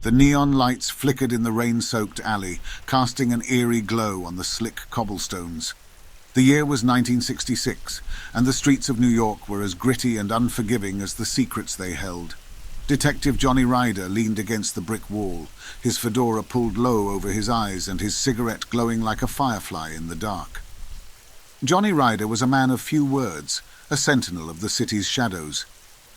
The neon lights flickered in the rain-soaked alley, casting an eerie glow on the slick cobblestones. The year was 1966, and the streets of New York were as gritty and unforgiving as the secrets they held. Detective Johnny Ryder leaned against the brick wall, his fedora pulled low over his eyes and his cigarette glowing like a firefly in the dark. Johnny Ryder was a man of few words, a sentinel of the city's shadows.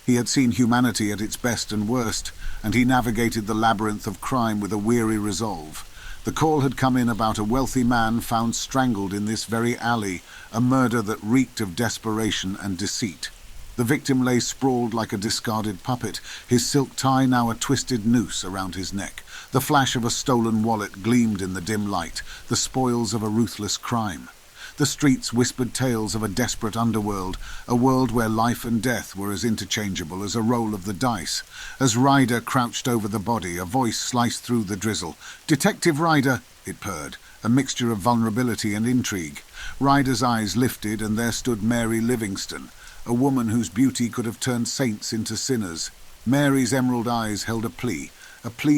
He had seen humanity at its best and worst, and he navigated the labyrinth of crime with a weary resolve. The call had come in about a wealthy man found strangled in this very alley, a murder that reeked of desperation and deceit. The victim lay sprawled like a discarded puppet, his silk tie now a twisted noose around his neck. The flash of a stolen wallet gleamed in the dim light, the spoils of a ruthless crime. The streets whispered tales of a desperate underworld, a world where life and death were as interchangeable as a roll of the dice. As Ryder crouched over the body, a voice sliced through the drizzle. "Detective Ryder," it purred, a mixture of vulnerability and intrigue. Ryder's eyes lifted, and there stood Mary Livingston, a woman whose beauty could have turned saints into sinners. Mary's emerald eyes held a plea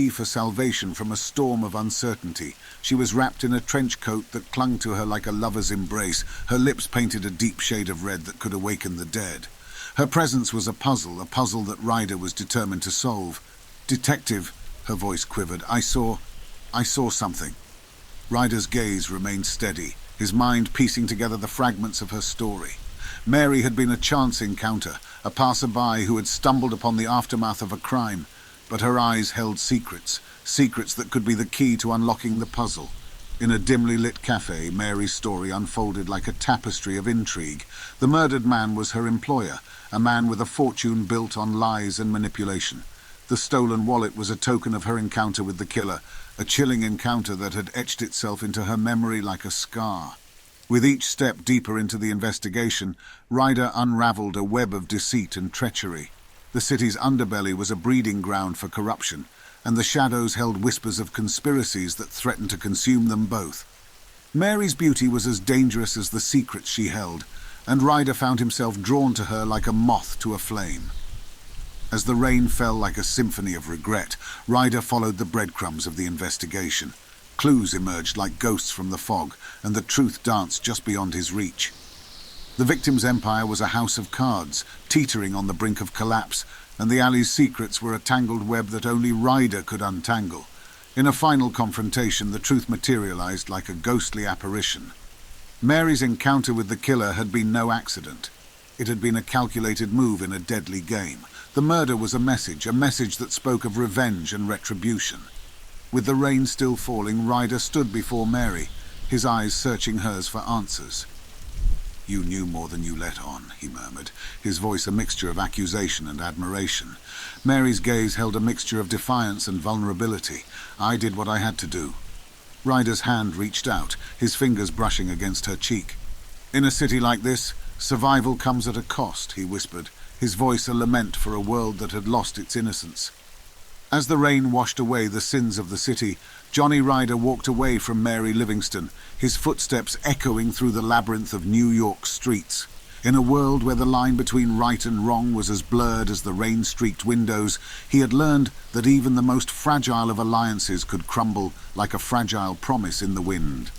for salvation from a storm of uncertainty. She was wrapped in a trench coat that clung to her like a lover's embrace, her lips painted a deep shade of red that could awaken the dead. Her presence was a puzzle that Ryder was determined to solve. "Detective," her voice quivered, I saw something." Ryder's gaze remained steady, his mind piecing together the fragments of her story. Mary had been a chance encounter, a passerby who had stumbled upon the aftermath of a crime, but her eyes held secrets that could be the key to unlocking the puzzle. In a dimly lit cafe, Mary's story unfolded like a tapestry of intrigue. The murdered man was her employer, a man with a fortune built on lies and manipulation. The stolen wallet was a token of her encounter with the killer, a chilling encounter that had etched itself into her memory like a scar. With each step deeper into the investigation, Ryder unraveled a web of deceit and treachery. The city's underbelly was a breeding ground for corruption, and the shadows held whispers of conspiracies that threatened to consume them both. Mary's beauty was as dangerous as the secrets she held, and Ryder found himself drawn to her like a moth to a flame. As the rain fell like a symphony of regret, Ryder followed the breadcrumbs of the investigation. Clues emerged like ghosts from the fog, and the truth danced just beyond his reach. The victim's empire was a house of cards, teetering on the brink of collapse, and the alley's secrets were a tangled web that only Ryder could untangle. In a final confrontation, the truth materialized like a ghostly apparition. Mary's encounter with the killer had been no accident. It had been a calculated move in a deadly game. The murder was a message that spoke of revenge and retribution. With the rain still falling, Ryder stood before Mary, his eyes searching hers for answers. "You knew more than you let on," he murmured, his voice a mixture of accusation and admiration. Mary's gaze held a mixture of defiance and vulnerability. "I did what I had to do." Ryder's hand reached out, his fingers brushing against her cheek. "In a city like this, survival comes at a cost," he whispered, his voice a lament for a world that had lost its innocence. As the rain washed away the sins of the city, Johnny Ryder walked away from Mary Livingston, his footsteps echoing through the labyrinth of New York streets. In a world where the line between right and wrong was as blurred as the rain-streaked windows, he had learned that even the most fragile of alliances could crumble like a fragile promise in the wind.